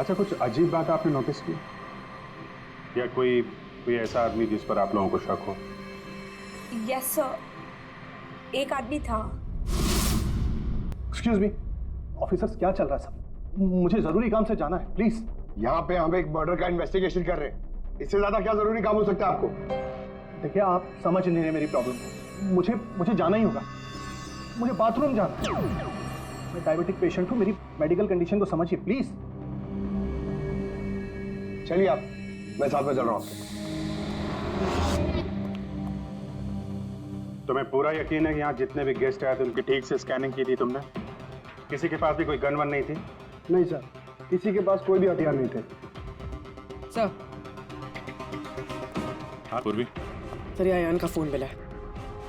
अच्छा, कुछ अजीब बात आपने नोटिस की या कोई कोई ऐसा आदमी जिस पर आप लोगों को शक हो? यस सर, एक आदमी था। एक्सक्यूज मी ऑफिसर्स, क्या चल रहा है सब? मुझे जरूरी काम से जाना है, प्लीज। यहाँ पे हम एक मर्डर का इन्वेस्टिगेशन कर रहे हैं, इससे ज्यादा क्या जरूरी काम हो सकता है आपको? देखिए, आप समझ नहीं रहे मेरी प्रॉब्लम। मुझे जाना ही होगा। मुझे बाथरूम जाना है। मैं डायबिटिक पेशेंट हूँ, मेरी मेडिकल कंडीशन को समझिए प्लीज। चलिए आप, मैं साथ में चल रहा हूँ आपके। तुम्हें पूरा यकीन है कि यहाँ जितने भी गेस्ट आए थे उनकी ठीक से स्कैनिंग की थी तुमने? किसी के पास भी कोई गन वन नहीं थी? नहीं सर, किसी के पास कोई भी हथियार नहीं थे। सर, हाँ पूर्वी। सर ये अयान का फोन मिला है,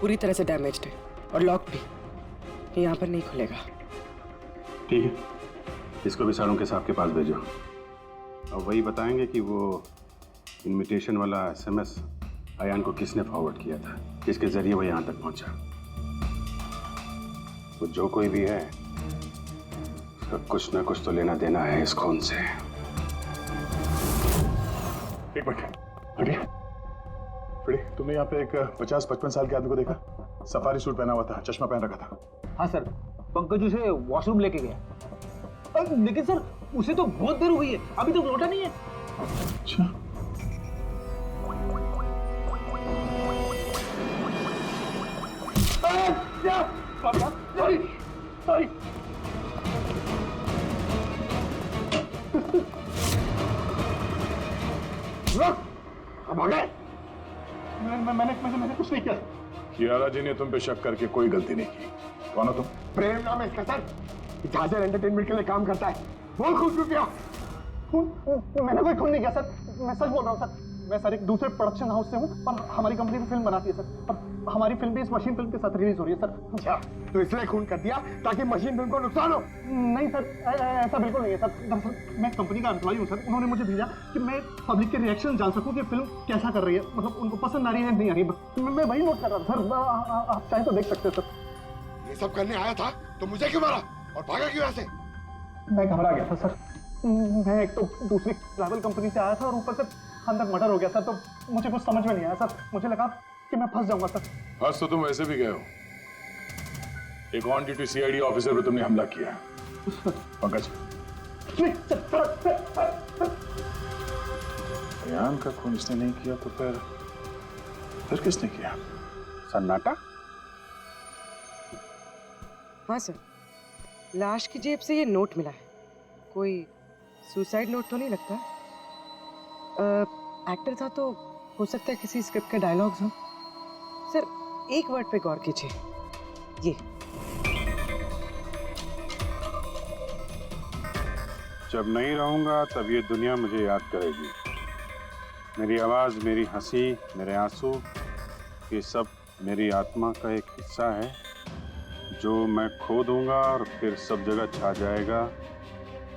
पूरी तरह से डैमेज्ड है और लॉक भी, ये यहाँ पर नहीं खुलेगा। ठीक है, इसको भी सारों के साहब के पास भेजो और वही बताएंगे कि वो इनविटेशन वाला एसएमएस अयान को किसने फॉरवर्ड किया था, किसके जरिए वो यहाँ तक पहुंचा। वो जो कोई भी है उसका कुछ ना कुछ तो लेना देना है इस खून से। एक मिनट हटिए। फ्रेडी, तुमने यहाँ पे एक 50-55 साल के आदमी को देखा? सफारी सूट पहना हुआ था, चश्मा पहन रखा था। हाँ सर, पंकज उसे वॉशरूम लेके गया। लेकिन सर उसे तो बहुत देर हो गई है, अभी तक लौटा नहीं है। अच्छा, सॉरी। मैंने कुछ नहीं किया। कियारा जी ने तुम पे शक करके कोई गलती नहीं की। कौन हो तुम? प्रेम नाम है इसका सर, झांझर एंटरटेनमेंट के लिए काम करता है। बोल खून क्यों किया? मैंने कोई खून नहीं किया सर, मैं सच बोल रहा हूँ सर। मैं सर एक दूसरे प्रोडक्शन हाउस से हूँ और हमारी कंपनी भी फिल्म बनाती है सर, और हमारी फिल्म भी इस मशीन फिल्म के साथ रिलीज हो रही है सर। अच्छा, तो इसलिए खून कर दिया ताकि मशीन फिल्म को नुकसान हो? नहीं सर, ऐसा बिल्कुल नहीं है सर। दरअसल मैं कंपनी का एम्प्लॉय हूँ सर, उन्होंने मुझे भेजा कि मैं पब्लिक के रिएक्शन जान सकूँ कि फिल्म कैसा कर रही है, मतलब उनको पसंद आ रही है नहीं आ रही है। मैं वही नोट कर रहा था सर, आप चाहे तो देख सकते हैं सर। ये सब करने आया था तो मुझे क्यों मारा और भागा क्यों यहाँ से? मैं घबरा गया था सर। मैं एक तो दूसरी ट्रैवल कंपनी से आया था और ऊपर से अंदर मर्डर हो गया सर, तो मुझे कुछ समझ में नहीं आया सर। मुझे लगा कि मैं फंस जाऊंगा सर। फंस तो तुम वैसे भी गए हो। एक ऑन ड्यूटी सीआईडी ऑफिसर पर तुमने हमला किया। पंकज, अयान का खून इसने नहीं किया तो फिर किसने किया? सन्नाटा? हाँ सर, लाश की जेब से ये नोट मिला है। कोई सुसाइड नोट तो नहीं लगता? एक्टर था तो हो सकता है किसी स्क्रिप्ट के डायलॉग्स हों। सर एक वर्ड पे गौर कीजिए, ये जब नहीं रहूंगा तब ये दुनिया मुझे याद करेगी। मेरी आवाज, मेरी हंसी, मेरे आंसू, ये सब मेरी आत्मा का एक हिस्सा है जो मैं खो दूंगा और फिर सब जगह छा जाएगा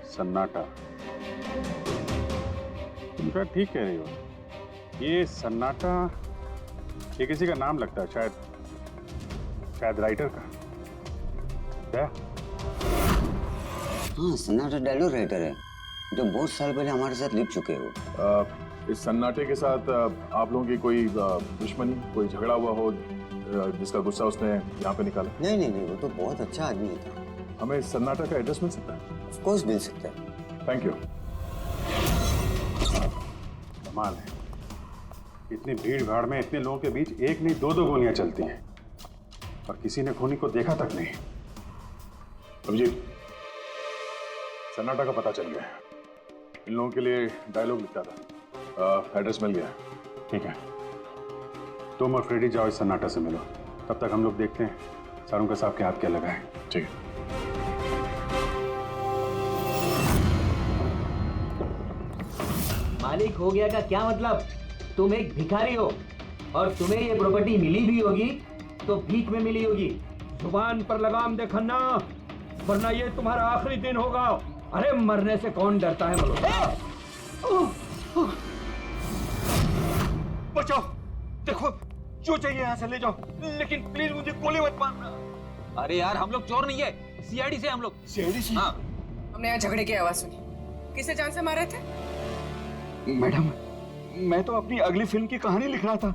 सन्नाटा। तुम शायद ठीक कह रही हो, ये सन्नाटा ये किसी का नाम लगता है, शायद राइटर का। क्या? हाँ, सन्नाटा डायलॉग राइटर है जो बहुत साल पहले हमारे साथ लिख चुके हो। इस सन्नाटे के साथ आप लोगों की कोई दुश्मनी, कोई झगड़ा हुआ हो जिसका गुस्सा उसने यहाँ पे निकाला? नहीं, वो तो बहुत अच्छा आदमी था। हमें सन्नाटा का एड्रेस मिल सकता है? ऑफ कोर्स मिल सकता है। Thank you. कमाल है, इतनी भीड़ भाड़ में इतने लोगों के बीच एक नहीं दो गोलियां चलती हैं और किसी ने खूनी को देखा तक नहीं। अभिजीत, सन्नाटा का पता चल गया। इन लोगों के लिए डायलॉग लिखता था, एड्रेस मिल गया। ठीक है, तुम और फ्रेडी जाओ इस सन्नाटा से मिलो, तब तक हम लोग देखते हैं सारों के साहब के हाथ क्या लगा है। ठीक है। मालिक हो गया का क्या मतलब? तुम एक भिखारी हो और तुम्हें ये प्रॉपर्टी मिली भी होगी तो भीख में मिली होगी। जुबान पर लगाम दे खन्ना, वरना ये तुम्हारा आखिरी दिन होगा। अरे मरने से कौन डरता है मल्होत्रा? बचाओ, देखो जो चाहिए यहाँ से ले जाओ, लेकिन प्लीज मुझे गोली मत मारना। अरे यार, हम लोग चोर नहीं है, सीआईडी से हम लोग। सीआईडी से? हाँ, हमने यहाँ झगड़े की आवाज सुनी, किसे जान से मारे थे? मैडम, मैं तो अपनी अगली फिल्म की कहानी लिख रहा था।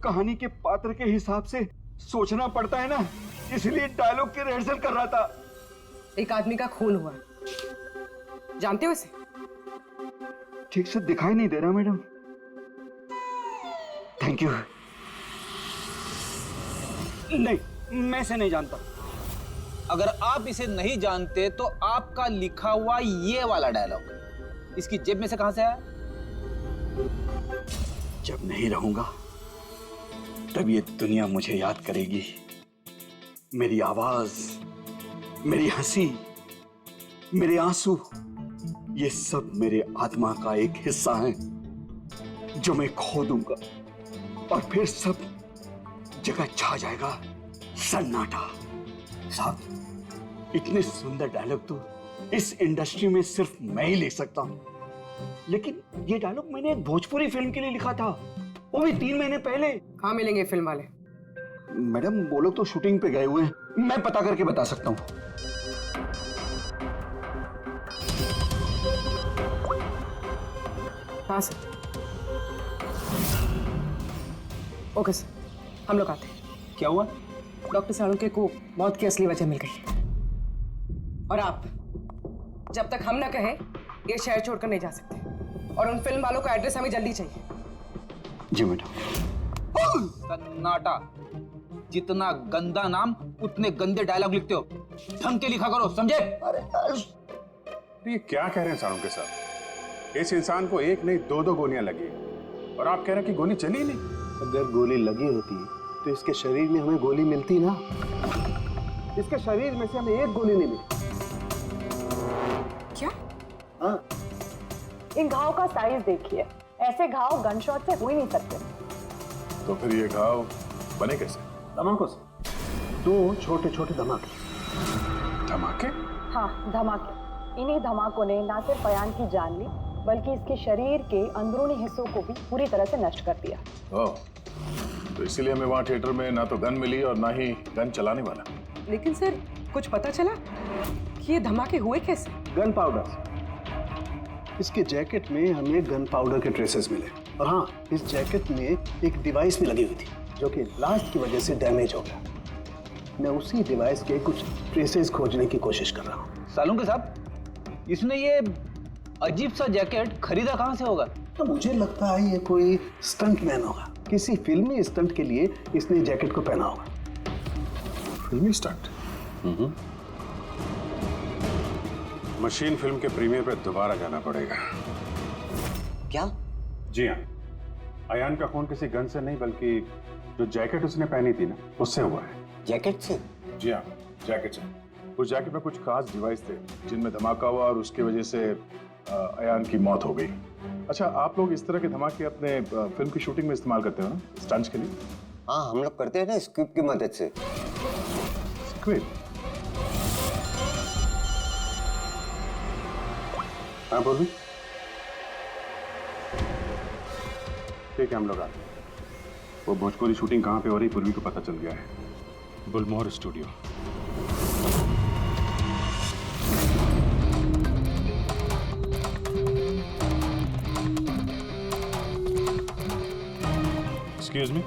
कहानी के पात्र के हिसाब से सोचना पड़ता है ना, इसलिए डायलॉग की रिहर्सल कर रहा था। एक आदमी का खून हुआ, जानते हो इसे? ठीक से दिखाई नहीं दे रहा मैडम। Thank you. नहीं, मैं इसे नहीं जानता। अगर आप इसे नहीं जानते तो आपका लिखा हुआ ये वाला डायलॉग इसकी जेब में से कहां से आया? जब नहीं रहूंगा तब ये दुनिया मुझे याद करेगी। मेरी आवाज, मेरी हंसी, मेरे आंसू, ये सब मेरे आत्मा का एक हिस्सा है जो मैं खो दूंगा और फिर सब जगह छा जाएगा सन्नाटा। साहब, इतने सुंदर डायलॉग तो इस इंडस्ट्री में सिर्फ मैं ही लिख सकता हूं। लेकिन ये डायलॉग मैंने एक भोजपुरी फिल्म के लिए लिखा था, वो भी 3 महीने पहले। कहाँ मिलेंगे फिल्म वाले? मैडम, वो लोग तो शूटिंग पे गए हुए हैं, मैं पता करके बता सकता हूँ। हाँ सर। ओके सर, हम लोग आते हैं। क्या हुआ? डॉक्टर साळुंखे को मौत की असली वजह मिल गई, और आप जब तक हम ना कहें ये शहर छोड़कर नहीं जा सकते, और उन फिल्म वालों का एड्रेस हमें जल्दी चाहिए। जी मैडम। सन्नाटा। जितना गंदा नाम उतने गंदे डायलॉग लिखते हो। ढंग के लिखा करो, समझे? तो ये क्या कह रहे हैं साळुंखे साहब? इस इंसान को एक नहीं 2-2 गोलियां लगी और आप कह रहे हैं कि गोली चली नहीं। अगर गोली लगी होती तो इसके शरीर में हमें गोली मिलती ना। इसके शरीर में से हमें एक गोली नहीं मिली। क्या? हाँ। इन घाव का साइज देखिए, ऐसे घाव गनशॉट से हो ही नहीं सकते। तो फिर ये घाव बने कैसे? धमाकों से। 2 छोटे छोटे धमाके। धमाके? हाँ, धमाके। इन्हीं धमाकों ने न सिर्फ अयान की जान ली, बल्कि इसके शरीर के अंदरूनी हिस्सों को भी पूरी तरह से नष्ट कर दिया। ओह, तो इसीलिए हमें वहाँ थिएटर में ना तो गन मिली और ना ही गन चलाने वाला। लेकिन सर, कुछ पता चला कि ये धमाके हुए कैसे? Gun powder. इसके जैकेट में हमें गन पाउडर के ट्रेसेस मिले, और हाँ, इस जैकेट में एक डिवाइस भी लगी हुई थी जो कि ब्लास्ट की वजह से डैमेज हो गया। मैं उसी डिवाइस के कुछ ट्रेसेस खोजने की कोशिश कर रहा हूँ। साळुंखे साहब, इसने ये अजीब सा जैकेट खरीदा कहाँ से होगा? तो मुझे लगता है ये कोई स्टंट मैन होगा। किसी फिल्मी स्टंट के लिए इसने जैकेट को पहना होगा। फिल्मी स्टंट? मशीन फिल्म के प्रीमियर पे दोबारा जाना पड़ेगा। क्या? जी हाँ, अयान का खून किसी गन से नहीं बल्कि जो जैकेट उसने पहनी थी ना, उससे हुआ है। जैकेट से? जी हाँ, जैकेट से। उस जैकेट में कुछ खास डिवाइस थे जिनमें धमाका हुआ और उसकी वजह से अयान की मौत हो गई। अच्छा, आप लोग इस तरह के धमाके अपने फिल्म की शूटिंग में इस्तेमाल करते हो ना, स्टंट्स के लिए? हाँ, हम लोग करते हैं ना स्क्रिप्ट की मदद से। स्क्रिप्ट? हाँ पूर्वी, ठीक है, हम लोग आते हैं। वो भोजपुरी शूटिंग कहाँ पे हो रही पूर्वी को पता चल गया है। गुलमोहर स्टूडियो। एक्सक्यूज मी,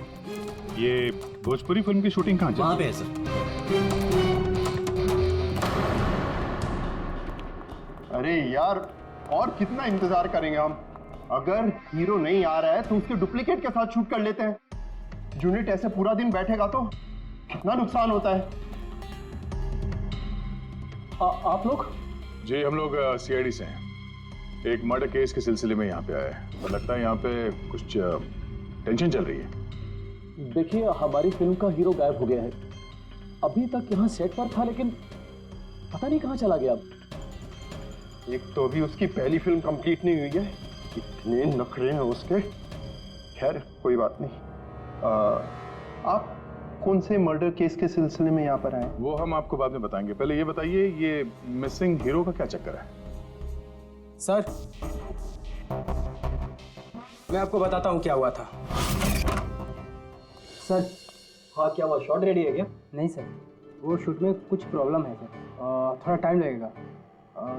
ये भोजपुरी फिल्म की शूटिंग कहाँ चल रही है? वहाँ पे है सर। अरे यार, और कितना इंतजार करेंगे हम? अगर हीरो नहीं आ रहा है तो उसके डुप्लीकेट के साथ शूट कर लेते हैं। यूनिट ऐसे पूरा दिन बैठेगा तो कितना नुकसान होता है। आप लोग? जी, हम लोग सीआईडी से हैं। एक मर्डर केस के सिलसिले में यहाँ पे आए हैं और लगता है यहाँ पे कुछ टेंशन चल रही है। देखिए, हमारी फिल्म का हीरो गायब हो गया है। अभी तक यहाँ सेट पर था, लेकिन पता नहीं कहाँ चला गया। एक तो अभी उसकी पहली फिल्म कंप्लीट नहीं हुई है, इतने नखरे हैं उसके। खैर, कोई बात नहीं। आप कौन से मर्डर केस के सिलसिले में यहाँ पर आए? वो हम आपको बाद में बताएंगे। पहले ये बताइए, ये मिसिंग हीरो का क्या चक्कर है? सर, मैं आपको बताता हूँ क्या हुआ था। सर, हाँ, क्या हुआ? शॉट रेडी है क्या? नहीं सर, वो शूट में कुछ प्रॉब्लम है सर, थोड़ा टाइम लगेगा।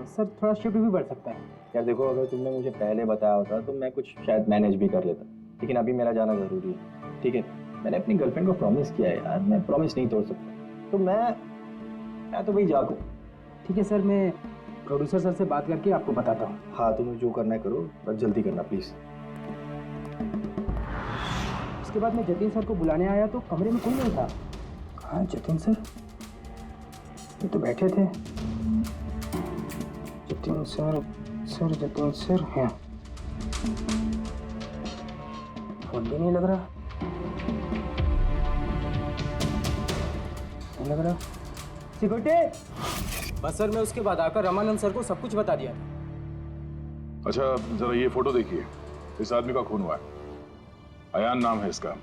सर थोड़ा शिफ्ट भी बढ़ सकता है। यार देखो, अगर तुमने मुझे पहले बताया होता तो मैं कुछ शायद मैनेज भी कर लेता, लेकिन अभी मेरा जाना ज़रूरी है। ठीक है, मैंने अपनी गर्लफ्रेंड को प्रॉमिस किया है यार, मैं प्रॉमिस नहीं तोड़ सकता, तो मैं तो भाई जागू। ठीक है सर, मैं प्रोड्यूसर सर से बात करके आपको बताता हूँ। हाँ, तुम्हें जो करना है करो, पर जल्दी करना प्लीज़। उसके बाद मैं जतिन सर को बुलाने आया तो कमरे में कोई नहीं था। हाँ जतिन सर, ये तो बैठे थे। जतिन सर जतिन सर हैं। फोन भी नहीं लग रहा, नहीं लग रहा। सिक्योरिटी। बस सर, मैं उसके बाद आकर रमानंद सर को सब कुछ बता दिया था। अच्छा, जरा ये फोटो देखिए, इस आदमी का खून हुआ है। अयान नाम है इसका।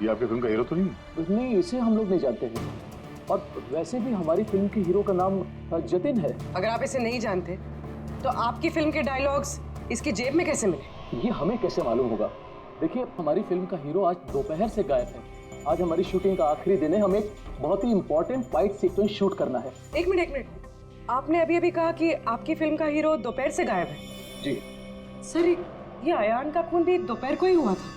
ये आपकी फिल्म का हीरो तो नहीं है? नहीं, इसे हम लोग नहीं जानते हैं, और वैसे भी हमारी फिल्म के हीरो का नाम जतिन है। अगर आप इसे नहीं जानते तो आपकी फिल्म के डायलॉग्स इसकी जेब में कैसे मिले? ये हमें कैसे मालूम होगा? देखिए, हमारी फिल्म का हीरो आज दोपहर से गायब है। आज हमारी शूटिंग का आखिरी दिन है, हमें बहुत ही इंपॉर्टेंट फाइट सीक्वेंस शूट करना है। एक मिनट, आपने अभी कहा कि आपकी फिल्म का हीरो दोपहर से गायब है। जी सर, ये अयान का खून भी दोपहर को ही हुआ था।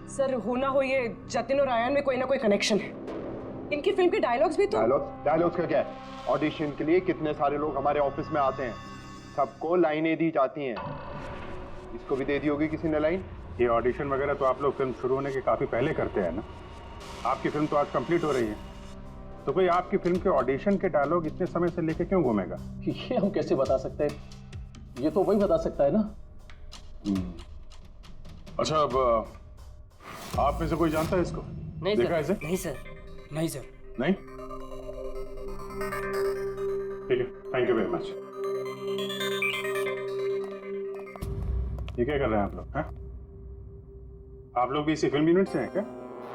सर, हो ना हो ये जतिन और अयान में कोई ना कोई कनेक्शन है। इनकी फिल्म के डायलॉग्स भी तो। डायलॉग्स का क्या है? ऑडिशन के लिए कितने सारे लोग हमारे ऑफिस में आते हैं, सबको लाइनें दी जाती हैं। इसको भी दे दी होगी किसी ने लाइन। ये ऑडिशन वगैरह तो आप लोग फिल्म शुरू होने के काफ़ी पहले करते हैं ना। आपकी फिल्म तो आज कंप्लीट हो रही है, तो कोई आपकी फिल्म के ऑडिशन के डायलॉग इतने समय से लेके क्यों घूमेगा? ये हम कैसे बता सकते हैं? ये तो वही बता सकता है ना। अच्छा, अब आप में से कोई जानता है इसको? नहीं देखा सर। इसे? नहीं सर, नहीं सर। नहीं? ठीक है, थैंक यू वेरी मच। ये क्या कर रहे हैं आप लोग? हैं? आप लोग भी इसी फिल्म यूनिट से हैं क्या?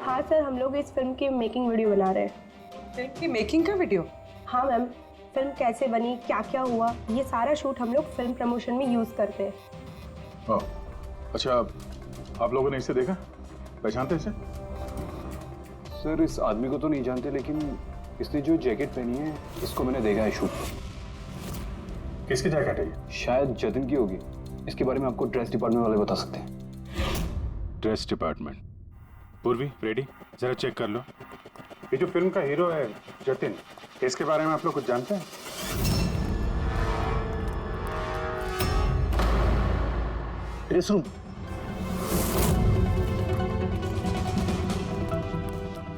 हाँ सर, हम लोग इस फिल्म की मेकिंग वीडियो बना रहे हैं। फिल्म की मेकिंग का वीडियो? हाँ मैम, फिल्म कैसे बनी, क्या क्या हुआ, ये सारा शूट हम लोग फिल्म प्रमोशन में यूज़ करते हैं। अच्छा, आप लोगों ने इसे देखा? पहचानते इसे? सर, इस आदमी को तो नहीं जानते, लेकिन इसने जो जैकेट पहनी है इसको मैंने देखा है शूट पर। किसकी जैकेट है ये? शायद जतिन की होगी। इसके बारे में आपको ड्रेस डिपार्टमेंट वाले बता सकते हैं। Dress department. पूर्वी, रेडी, जरा चेक कर लो। ये जो फिल्म का हीरो है जतिन, इसके बारे में आप लोग कुछ जानते हैं? Dress room.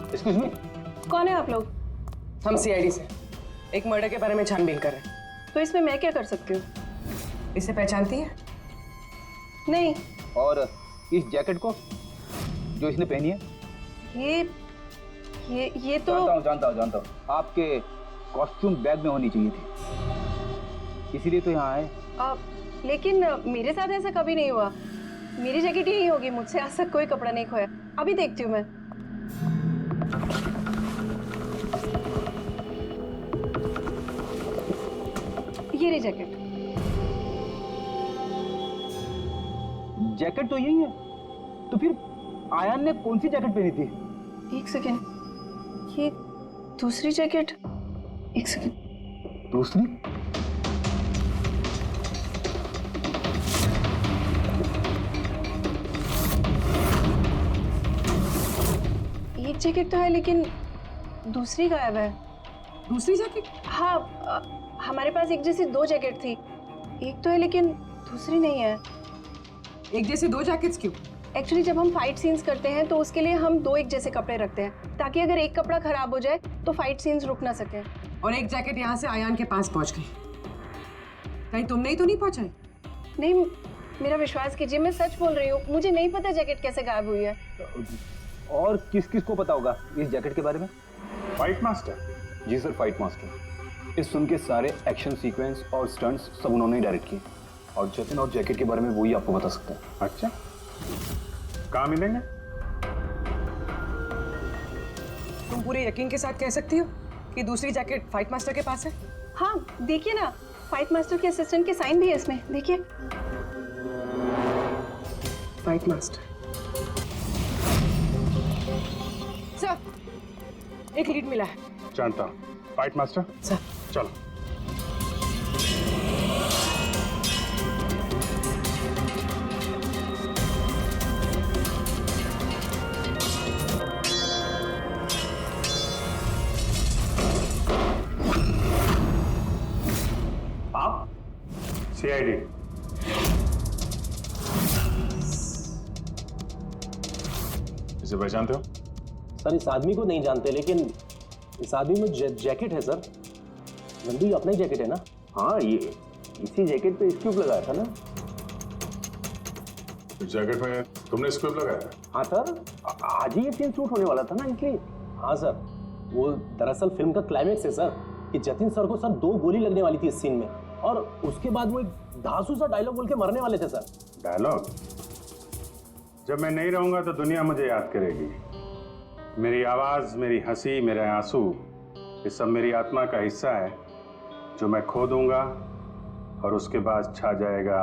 एक्सक्यूज मी, कौन है आप लोग? हम सीआईडी से एक मर्डर के बारे में छानबीन कर रहे हैं। तो इसमें मैं क्या कर सकती हूँ? इसे पहचानती है? नहीं। और इस जैकेट को जो इसने पहनी है? ये तो जानता हूँ। आपके कॉस्ट्यूम बैग में होनी चाहिए थी, इसीलिए तो यहाँ आए। लेकिन मेरे साथ ऐसा कभी नहीं हुआ। मेरी जैकेट यही होगी, मुझसे आज तक कोई कपड़ा नहीं खोया। अभी देखती हूँ मैं। ये रही जैकेट। जैकेट तो यही है, तो फिर आयान ने कौन सी जैकेट पहनी थी? एक सेकेंड, ये दूसरी जैकेट। एक सेकेंड, दूसरी? एक जैकेट तो है लेकिन दूसरी गायब है। दूसरी जैकेट? हाँ, हमारे पास एक जैसी दो जैकेट थी। एक तो है लेकिन दूसरी नहीं है। एक जैसी दो जैकेट्स क्यों? एक्चुअली जब हम फाइट सीन्स करते हैं तो उसके लिए हम दो एक जैसे कपड़े रखते हैं, ताकि अगर एक कपड़ा खराब हो जाए तो फाइट सीन्स रुक ना सके। और एक जैकेट यहाँ से आयान के पास पहुँच गई। कहीं तुमने ही तो नहीं पहुँचाई? नहीं, मेरा विश्वास कीजिए, मैं सच बोल रही हूँ। मुझे नहीं पता जैकेट कैसे गायब हुई है। और किस किस को पता होगा इस जैकेट के बारे में? Fight master? जी सर, फाइट मास्टर। इस फिल्म के सारे एक्शन सीक्वेंस और स्टंट्स सब उन्होंने ही डायरेक्ट किए, और जतिन और जैकेट के बारे में वही आपको बता सकते हैं। अच्छा, कहाँ मिलेंगे? तुम पूरे यकीन के साथ कह सकती हो कि दूसरी जैकेट फाइट मास्टर के पास है? हाँ, देखिए ना, फाइट मास्टर के असिस्टेंट के साइन भी है इसमें, देखिए। Fight master. सर, एक लीड मिला है। जानता हूँ। Fight master, sir. चलो। इसे पहचानते हो? सर इस आदमी को नहीं जानते, लेकिन इस आदमी में जैकेट है सर। नंदू, ये अपना ही जैकेट है ना? हाँ, ये इसी जैकेट पे स्क्यूब लगाया था ना। इस जैकेट में तुमने स्क्यूब लगाया था? हाँ सर, आज ही ये सीन शूट होने वाला था ना, इसलिए। हाँ सर, वो दरअसल फिल्म का क्लाइमेक्स है सर, कि जतिन सर को सर 2 गोली लगने वाली थी इस सीन में, और उसके बाद वो एक धांसू सा डायलॉग बोल के मरने वाले थे सर। डायलॉग? जब मैं नहीं रहूंगा तो दुनिया मुझे याद करेगी। मेरी आवाज, मेरी हंसी, मेरे आंसू, ये सब मेरी आत्मा का हिस्सा है जो मैं खो दूंगा, और उसके बाद छा जाएगा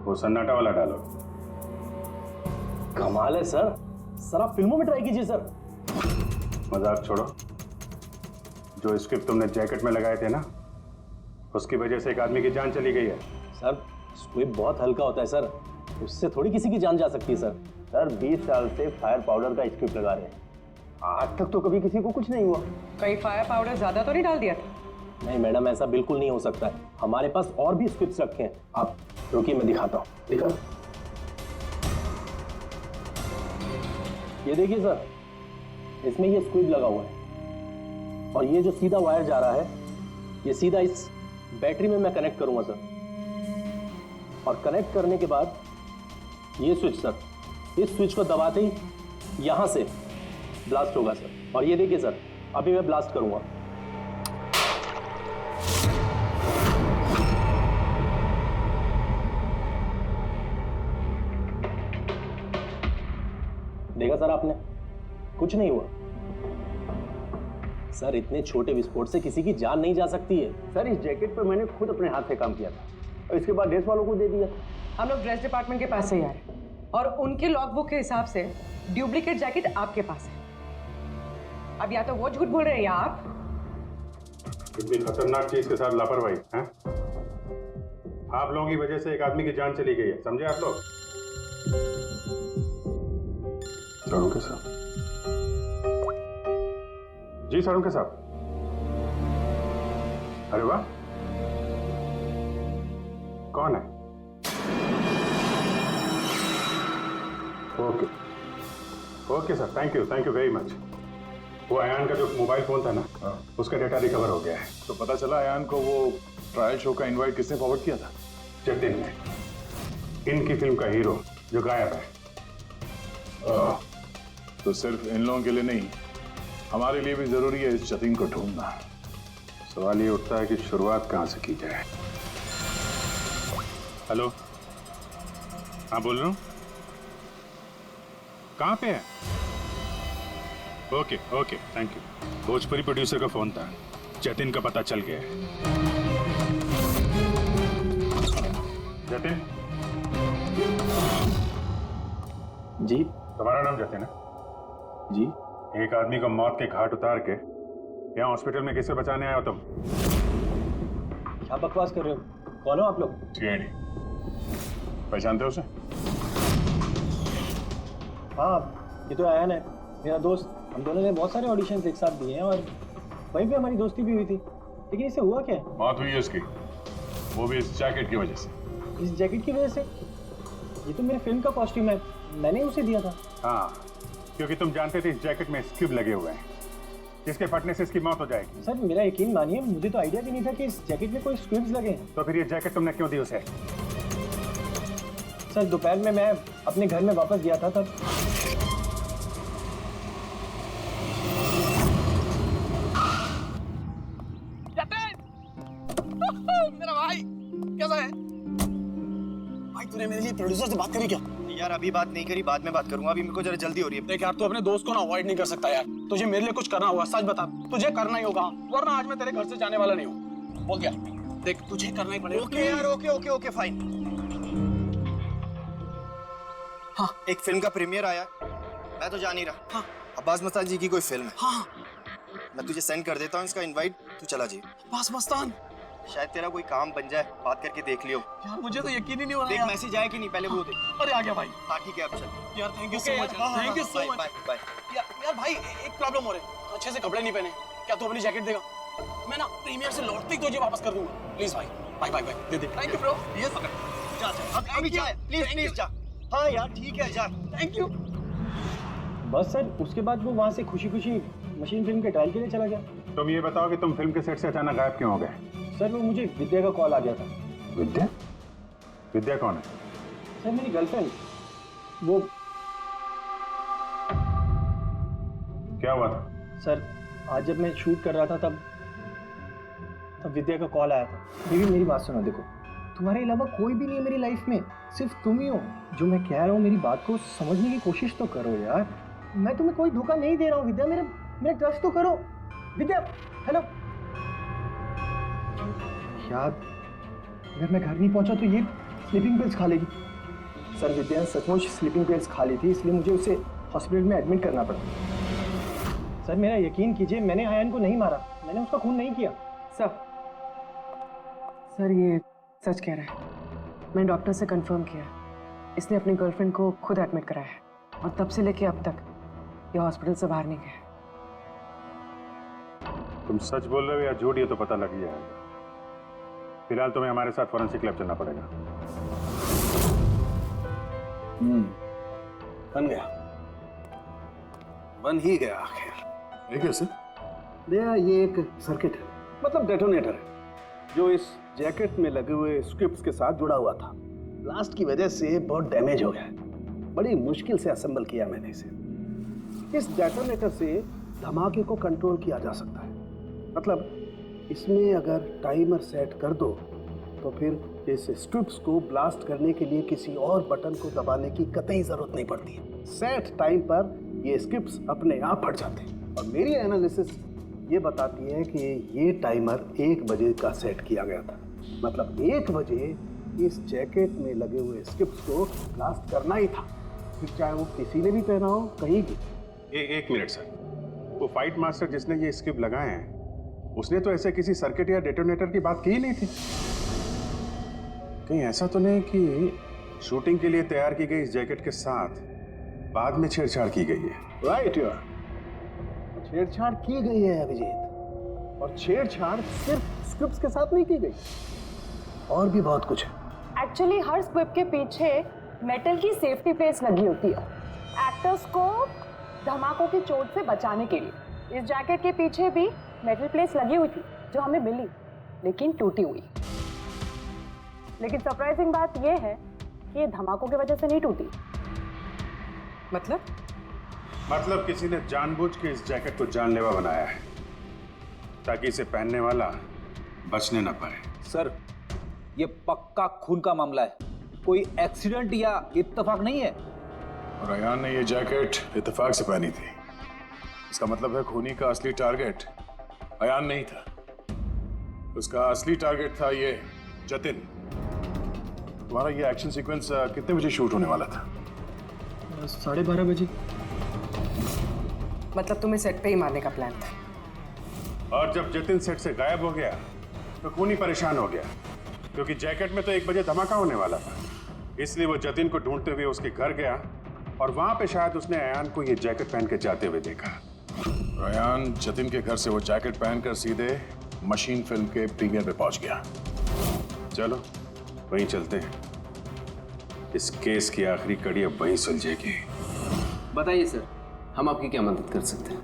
वो सन्नाटा वाला डायलॉग। कमाल है सर, सर आप फिल्मों में ट्राई कीजिए सर। मजाक छोड़ो। जो स्क्रिप्ट तुमने जैकेट में लगाए थे ना, उसकी वजह से एक आदमी की जान चली गई है। सर स्क्विब बहुत हल्का होता है सर, उससे थोड़ी किसी की जान जा सकती है सर। सर 20 साल से फायर पाउडर का स्क्रिप्ट लगा रहे हैं, आज तक तो कभी किसी को कुछ नहीं हुआ। कहीं फायर पाउडर ज्यादा तो नहीं डाल दिया था? नहीं मैडम, ऐसा बिल्कुल नहीं हो सकता है, हमारे पास और भी स्क्रिप्ट्स रखे हैं। आप रुकिए, मैं दिखाता हूँ। दिखा, ये देखिए सर, इसमें ये स्क्विब लगा हुआ है, और ये जो सीधा वायर जा रहा है, ये सीधा इस बैटरी में मैं कनेक्ट करूंगा सर, और कनेक्ट करने के बाद ये स्विच सर, इस स्विच को दबाते ही यहां से ब्लास्ट होगा सर। और ये देखिए सर, अभी मैं ब्लास्ट करूंगा। देखा सर आपने, कुछ नहीं हुआ सर। इतने छोटे विस्फोट से किसी की जान नहीं जा सकती है सर। इस जैकेट पे मैंने खुद अपने हाथ से काम किया था, और इसके बाद ड्रेस वालों को दे दिया। हम लोग ड्रेस डिपार्टमेंट के पास से ही आ रहे हैं, और उनके लॉगबुक के हिसाब से डुप्लीकेट जैकेट आपके पास है। अब या तो वो झूठ बोल रहे हैं या आप। इतनी खतरनाक चीज के साथ लापरवाही है? आप लोगों की वजह से एक आदमी की जान चली गई है, समझे आप लोग? साड़ू साहब जी, साड़ू साहब। अरे वाह, कौन है? Okay okay sir, thank you very much. वो अयान का जो मोबाइल फोन था ना, उसका डेटा रिकवर हो गया है। तो पता चला अयान को वो ट्रायल शो का इनवाइट किसने फॉरवर्ड किया था? जतिन ने, इनकी फिल्म का हीरो जो गायब है। तो सिर्फ इन लोगों के लिए नहीं, हमारे लिए भी जरूरी है इस जतिन को ढूंढना। सवाल ये उठता है कि शुरुआत कहां से की जाए। हेलो, हाँ बोल रहा हूँ। कहाँ पे है? Okay thank you. Bhojpuri producer का फोन था, जतिन का पता चल गया है। जतिन जी, तुम्हारा नाम जतिन है? जी। एक आदमी को मौत के घाट उतार के यहाँ हॉस्पिटल में किससे बचाने आए हो तुम? क्या बकवास कर रहे हो? कौन हो आप लोग? सीआईडी। पहचानते हो उसे? हाँ, ये तो अयान है, मेरा दोस्त। हम दोनों ने बहुत सारे ऑडिशंस एक साथ दिए हैं, और वहीं पे हमारी दोस्ती भी हुई थी। लेकिन इसे हुआ क्या है? मौत हुई है उसकी, वो भी इस जैकेट की वजह से। इस जैकेट की वजह से? ये तो मेरी फिल्म का कॉस्ट्यूम है, मैंने उसे दिया था। हाँ, क्योंकि तुम जानते थे इस जैकेट में स्क्यूब लगे हुए हैं, जिसके फटने से इसकी मौत हो जाएगी। सर मेरा यकीन मानिए, मुझे तो आइडिया भी नहीं था कि इस जैकेट में कोई स्क्यूब्स लगे हैं। तो फिर ये जैकेट तुमने क्यों दी उसे? सर दोपहर में मैं अपने घर में वापस गया था, तब मेरा भाई कैसा है? भाई तूने मेरे लिए प्रोड्यूसर से बात करी क्या? यार अभी बात नहीं करी, बाद में बात करूंगा, अभी मेरे को जरा जल्दी हो रही है। देख यार, तू अपने दोस्त को ना अवॉइड नहीं कर सकता यार। तुझे मेरे लिए कुछ करना होगा, सच बता, तुझे करना ही होगा, वरना आज मैं तेरे घर से जाने वाला नहीं हूँ। बोल दिया, देख तुझे करना ही पड़ेगा। ओके यार, ओके फाइन। हाँ, एक फिल्म का प्रीमियर आया, मैं तो जान ही रहा। हाँ, अब्बास मस्तान जी की कोई फिल्म है। हाँ, मैं तुझे सेंड कर देता हूँ इसका इनवाइट, तू चला जी। अब्बास मस्तान, शायद तेरा कोई काम बन जाए, बात करके देख लियो। यार मुझे तो यकीन ही नहीं हो रहा। देख मैसेज आया कि नहीं, पहले वो देख। अरे आ गया भाई। हाँ ठीक है, अब चल। यार thank you so much, thank you so much. Bye. यार भाई एक प्रॉब्लम हो रही है, अच्छे से कपड़े नहीं पहने। क्या तू अपनी जैकेट देगा? मैं ना प्रीमियर से लौटते ही तुझे वापस कर दूंगा, प्लीज भाई। बाय बाय बाय दे दे। Thank you bro. यस जा जा अभी जा प्लीज प्लीज जा। हाँ यार ठीक है जा। Thank you. बस सर उसके बाद वो वहाँ से खुशी खुशी मशीन फिल्म के ट्रायल के लिए चला गया। तुम ये बताओ कि तुम फिल्म के सेट से अचानक गायब क्यों हो गए? सर वो मुझे विद्या का कॉल आ गया था। विद्या? विद्या कौन है? सर मेरी गर्लफ्रेंड। वो क्या हुआ था? सर आज जब मैं शूट कर रहा था तब विद्या का कॉल आया था। मेरी बात सुनो, देखो तुम्हारे अलावा कोई भी नहीं है मेरी लाइफ में, सिर्फ तुम ही हो। जो मैं कह रहा हूँ मेरी बात को समझने की कोशिश तो करो यार। मैं तुम्हें कोई धोखा नहीं दे रहा हूँ विद्या, मेरा ट्रस्ट तो करो। विद्या हेलो यार, अगर मैं घर नहीं पहुंचा तो ये स्लीपिंग पिल्स खा लेगी। सर विद्या सचमुच स्लीपिंग पिल्स खा ली थी, इसलिए मुझे उसे हॉस्पिटल में एडमिट करना पड़ा। सर मेरा यकीन कीजिए, मैंने आयन को नहीं मारा, मैंने उसका खून नहीं किया। सर ये सच कह रहा है। मैंने डॉक्टर से कंफर्म किया, इसने अपनी गर्लफ्रेंड को खुद एडमिट कराया है और तब से लेके अब तक ये हॉस्पिटल से बाहर नहीं गया। तुम सच बोल रहे हो या झूठ, ये तो पता लग ही जाएगा। फिलहाल तुम्हें हमारे साथ फॉरेंसिक लैब चलना पड़ेगा। बन ही गया आखिर। ये कैसे? भैया ये एक सर्किट है, मतलब डेटोनेटर है, जो इस जैकेट में लगे हुए स्क्रिप्ट्स के साथ जुड़ा हुआ था। ब्लास्ट की वजह से बहुत डैमेज हो गया है। बड़ी मुश्किल से असेंबल किया मैंने इसे। इस डेटोनेटर से धमाके को कंट्रोल किया जा सकता है। मतलब इसमें अगर टाइमर सेट कर दो तो फिर इस स्ट्रिप्स को ब्लास्ट करने के लिए किसी और बटन को दबाने की कतई जरूरत नहीं पड़ती है। सेट टाइम पर ये स्क्रिप्ट्स अपने आप फट जाते हैं। और मेरी एनालिसिस ये बताती है कि ये टाइमर 1 बजे का सेट किया गया था। मतलब 1 बजे इस जैकेट में लगे हुए स्क्रिप्ट्स को ब्लास्ट करना ही था, फिर चाहे वो किसी ने भी पहना हो कहीं भी। एक मिनट सर, वो फाइट मास्टर जिसने ये स्क्रिप्ट लगाए हैं उसने तो ऐसे किसी सर्किट या डेटोनेटर की बात की ही नहीं थी। कहीं ऐसा तो नहीं कि शूटिंग के लिए तैयार की गई इस जैकेट के साथ बाद में छेड़छाड़ की गई है? राइट यार, छेड़छाड़ की गई है अभिजीत, और छेड़छाड़ सिर्फ स्क्रिप्ट्स के साथ नहीं की गई, और भी बहुत कुछ है। एक्चुअली हर स्क्रिप्ट के पीछे मेटल की सेफ्टी प्लेट्स लगी होती है एक्टर्स को धमाकों की चोट से बचाने के लिए। इस जैकेट के पीछे भी मेटल प्लेट्स लगी हुई थी जो हमें मिली, लेकिन टूटी हुई। लेकिन सरप्राइजिंग बात यह है कि ये धमाकों की वजह से नहीं टूटी। मतलब किसी ने जानबूझ के इस जैकेट को जानलेवा बनाया है ताकि इसे पहनने वाला बचने न पाए। सर ये पक्का खून का मामला है, कोई एक्सीडेंट या इत्तेफाक नहीं है। और अयान ने ये जैकेट इत्तेफाक से पहनी थी। इसका मतलब है खूनी का असली टारगेट अयान नहीं था, उसका असली टारगेट था ये जतिन। तुम्हारा ये एक्शन सीक्वेंस कितने बजे शूट होने वाला था? 12:30 बजे। मतलब तुम्हें सेट पे ही मारने का प्लान था? और जब जतिन सेट से गायब हो गया तो खूनी परेशान हो गया, क्योंकि जैकेट में तो 1 बजे धमाका होने वाला था। इसलिए वो जतिन को ढूंढते हुए उसके घर गया और वहां पे शायद उसने अयान को ये जैकेट पहन के जाते हुए देखा। अयान जतिन के घर से वो जैकेट पहनकर सीधे मशीन फिल्म के प्रीमियर पे पहुंच गया। चलो वहीं चलते हैं, इस केस की आखिरी कड़ी अब वहीं सुलझेगी। बताइए सर, हम आपकी क्या मदद कर सकते हैं?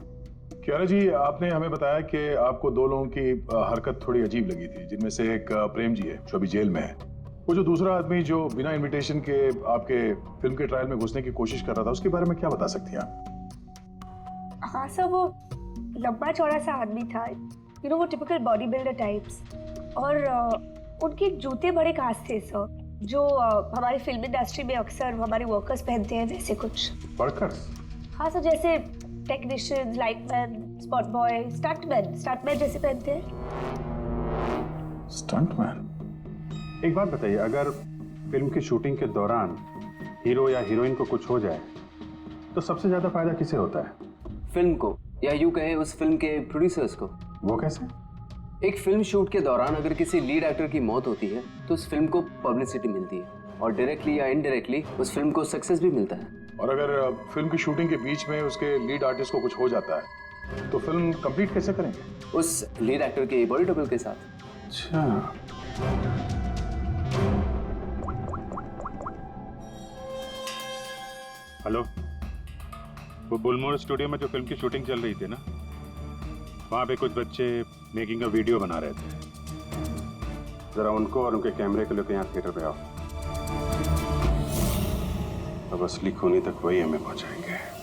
क्यारा जी, आपने हमें बताया कि आपको 2 लोगों की हरकत थोड़ी अजीब लगी थी, जिनमें से एक प्रेम जी है जो अभी जेल में है। वो जो दूसरा आदमी जो बिना इनविटेशन के आपके फिल्म के ट्रायल में घुसने की कोशिश कर रहा था, उसके बारे में क्या बता सकती हैं आप? हाँ सर, वो लंबा चौड़ा सा आदमी था, वो टिपिकल बॉडी बिल्डर टाइप्स, और उनके जूते बड़े खास थे सर, जो हमारी फिल्म इंडस्ट्री में अक्सर हमारे वर्कर्स पहनते हैं, वैसे कुछ। वर्कर्स? हाँ सर, जैसे technicians, lightman, spot boy, stuntman जैसे पहनते हैं। स्टंटमैन? एक बात बताइए, अगर फिल्म की शूटिंग के दौरान हीरो या हीरोइन को कुछ हो जाए तो सबसे ज्यादा फायदा किसे होता है? फिल्म को, या यूं कहें उस फिल्म के प्रोड्यूसर्स को। वो कैसे? एक फिल्म शूट के दौरान अगर किसी लीड एक्टर की मौत होती है तो उस फिल्म को पब्लिसिटी मिलती है, और डायरेक्टली या इनडायरेक्टली उस फिल्म को सक्सेस भी मिलता है। और अगर फिल्म की शूटिंग के बीच में उसके लीड आर्टिस्ट को कुछ हो जाता है तो फिल्म कंप्लीट कैसे करेंगे? उस लीड एक्टर के बॉडी डबल के साथ। अच्छा, हेलो, वो बुलमोर स्टूडियो में जो फिल्म की शूटिंग चल रही थी ना, वहाँ पे कुछ बच्चे मेकिंग का वीडियो बना रहे थे। जरा उनको और उनके कैमरे को लेकर यहाँ थिएटर पे आओ। अब असली खूनी तक वही हमें पहुंचाएंगे।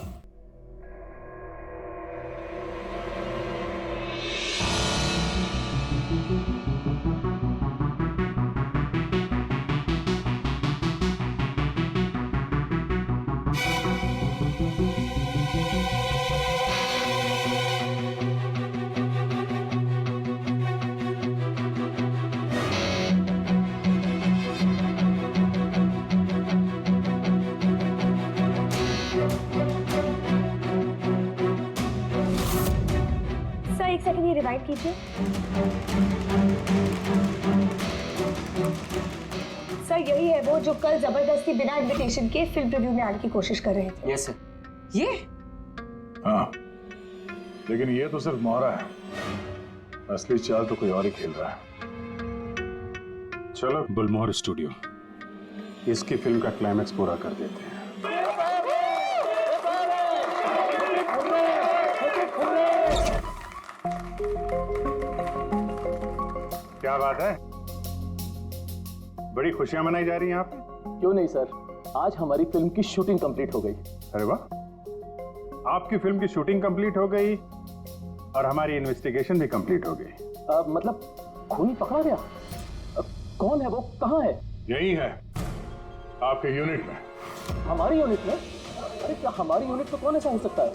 सर एक सेकंड ये रिवाइंड कीजिए। सर यही है वो जो कल जबरदस्ती बिना इनविटेशन के फिल्म रिव्यू में आने की कोशिश कर रहे थे। Yes sir. ये हाँ, लेकिन ये तो सिर्फ मोहरा है, असली चाल तो कोई और ही खेल रहा है। चलो बुलमोर स्टूडियो, इसकी फिल्म का क्लाइमैक्स पूरा कर देते हैं। क्या बात है, बड़ी खुशियां मनाई जा रही हैं आप? क्यों नहीं सर, आज हमारी फिल्म की शूटिंग कंप्लीट हो गई। अरे वाह, आपकी फिल्म की शूटिंग कंप्लीट हो गई और हमारी इन्वेस्टिगेशन भी कंप्लीट हो गई। मतलब खूनी पकड़ा गया? कौन है वो, कहाँ है? यही है, आपके यूनिट में। हमारी यूनिट में? अरे क्या हमारी यूनिट में कौन ऐसा हो सकता है?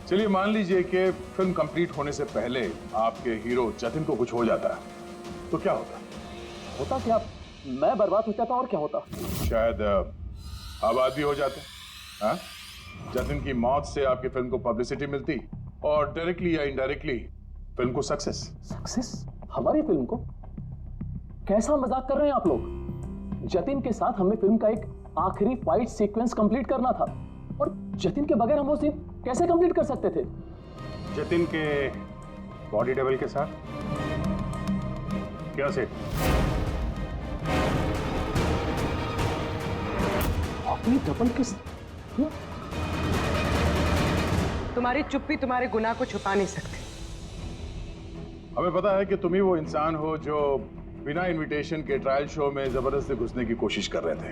चलिए मान लीजिए कि फिल्म कंप्लीट होने से पहले आपके हीरो जतिन को कुछ हो जाता है, तो क्या होता? होता क्या? मैं बर्बाद हो जाता और क्या होता? शायद आबाद भी हो जाते। हाँ? जतिन की मौत से आपकी फिल्म को पब्लिसिटी मिलती और डायरेक्टली या इनडायरेक्टली फिल्म को सक्सेस। सक्सेस? हमारी फिल्म को? कैसा मजाक कर रहे हैं आप लोग? जतिन के साथ हमें फिल्म का एक आखिरी फाइट सीक्वेंस कंप्लीट करना था और जतिन के बगैर हम वो सीन कैसे कंप्लीट कर सकते थे? जतिन के बॉडी डबल के साथ? क्या सेठ? अपनी डबल के तुम्हारी चुप्पी तुम्हारे गुनाह को छुपा नहीं सकती। हमें पता है कि तुम ही वो इंसान हो जो बिना इनविटेशन के ट्रायल शो में जबरदस्ती घुसने की कोशिश कर रहे थे।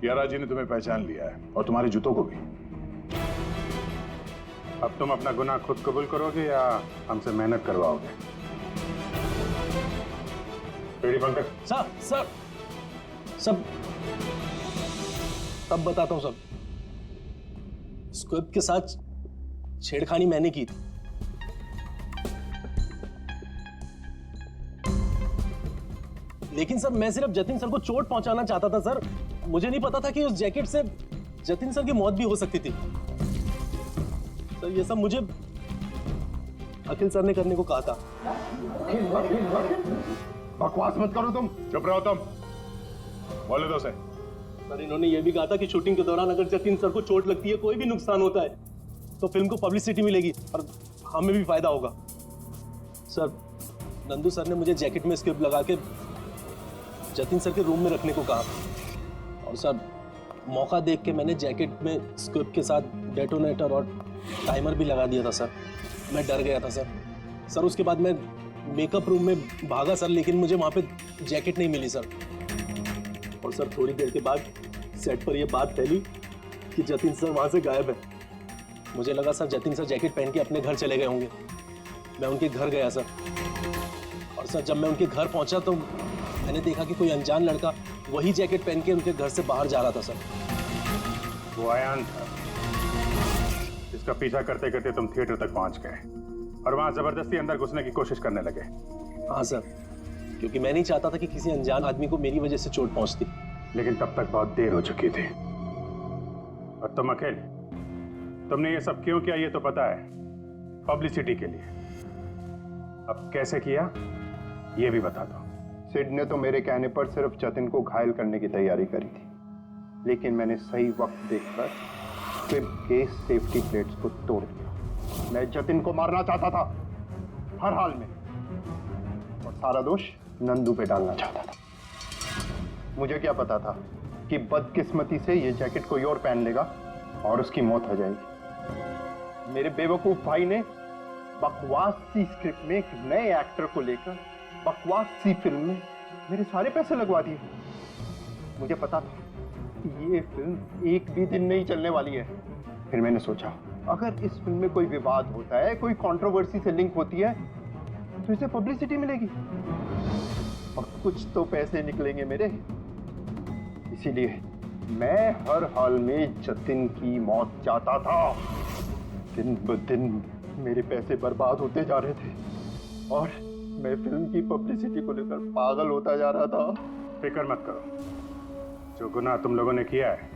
यारा जी ने तुम्हें पहचान लिया है और तुम्हारे जूतों को भी। अब तुम अपना गुनाह खुद कबूल करोगे या हमसे मेहनत करवाओगे? रेडी पंकज? सर सर सब तब बताता हूं सब। स्क्रिप्ट के साथ छेड़खानी मैंने की थी। लेकिन सर मैं सिर्फ जतिन सर को चोट पहुंचाना चाहता था सर। मुझे नहीं पता था कि उस जैकेट से जतिन सर की मौत भी हो सकती थी। सर ये सब मुझे अखिल सर ने करने को कहा था। बकवास मत करो तुम। चुप रहो तुम। बोले दो से। सर इन्होंने ये भी कहा था कि शूटिंग के दौरान अगर जतिन सर को चोट लगती है, कोई भी नुकसान होता है, तो फिल्म को पब्लिसिटी मिलेगी और हमें भी फायदा होगा। सर नंदू सर ने मुझे जैकेट में स्क्रिप्ट लगा के जतिन सर के रूम में रखने को कहा और सर मौका देख के मैंने जैकेट में स्क्रिप्ट के साथ डेटोनेटर और टाइमर भी लगा दिया था सर। मैं डर गया था सर। सर उसके बाद मैं मेकअप रूम में भागा सर, लेकिन मुझे वहाँ पे जैकेट नहीं मिली सर। और सर थोड़ी देर के बाद सेट पर यह बात फैली कि जतिन सर वहाँ से गायब है। मुझे लगा सर जतिन सर जैकेट पहन के अपने घर चले गए होंगे। मैं उनके घर गया सर और सर जब मैं उनके घर पहुंचा तो मैंने देखा कि कोई अनजान लड़का वही जैकेट पहन के उनके घर से बाहर जा रहा था सर। वो आयान था जिसका पीछा करते करते तुम थिएटर तक पहुंच गए और वहां जबरदस्ती अंदर घुसने की कोशिश करने लगे। हाँ सर, क्योंकि मैं नहीं चाहता था कि किसी अनजान आदमी को मेरी वजह से चोट पहुंचती। लेकिन तब तक बहुत देर हो चुकी थी। और तुम अकेले, तुमने ये सब क्यों किया ये तो पता है, पब्लिसिटी के लिए। अब कैसे किया ये भी बता दो। सिड ने तो मेरे कहने पर सिर्फ जतिन को घायल करने की तैयारी करी थी, लेकिन मैंने सही वक्त देखकर स्क्विब के सेफ्टी प्लेट्स को तोड़ दिया। मैं जतिन को मारना चाहता था हर हाल में, और सारा दोष नंदू पे डालना चाहता था। मुझे क्या पता था कि बदकिस्मती से ये जैकेट कोई और पहन लेगा और उसकी मौत हो जाएगी। मेरे बेवकूफ भाई ने बकवास सी स्क्रिप्ट में एक नए एक्टर को लेकर बकवास सी फिल्म में मेरे सारे पैसे लगवा दिए। मुझे पता था कि ये फिल्म एक भी दिन नहीं चलने वाली है। फिर मैंने सोचा अगर इस फिल्म में कोई विवाद होता है, कोई कंट्रोवर्सी से लिंक होती है, तो इसे पब्लिसिटी मिलेगी और कुछ तो पैसे निकलेंगे मेरे। इसीलिए मैं हर हाल में जतिन की मौत चाहता था। दिन ब दिन मेरे पैसे बर्बाद होते जा रहे थे और मैं फिल्म की पब्लिसिटी को लेकर पागल होता जा रहा था। फिक्र मत करो, जो गुनाह तुम लोगों ने किया है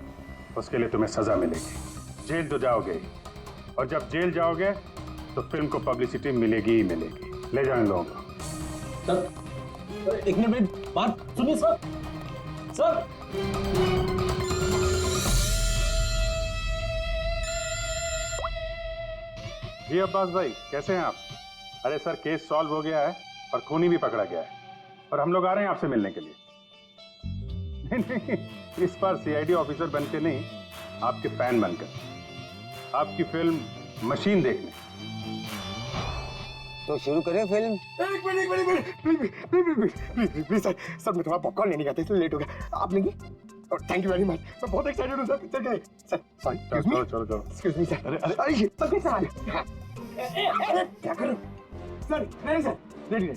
उसके लिए तुम्हें सजा मिलेगी। जेल तो जाओगे और जब जेल जाओगे तो फिल्म को पब्लिसिटी मिलेगी ही मिलेगी। ले जाओ इन लोगों को। सर एक मिनट बात सुनिए सर। सर जी अब्बास भाई, कैसे हैं आप? अरे सर, केस सॉल्व हो गया है और खूनी भी पकड़ा गया है और हम लोग आ रहे हैं आपसे मिलने के लिए। नहीं, इस बार सीआईडी ऑफिसर बनके नहीं, आपके फैन बनकर, आपकी फिल्म मशीन देखने। तो शुरू करें फिल्म? एक मिनट प्लीज सर मैं थोड़ा पॉपकॉर्न लेने गया था इसलिए लेट हो गया। आप लेंगे? थैंक यू वेरी मच, मैं बहुत एक्साइटेड हूँ सर पिक्चर के लिए। सर सॉरी, चलो एक्सक्यूज मी सर। अरे ये सब कैसे आ गया? अरे क्या करूं सर? नहीं सर, रेडी।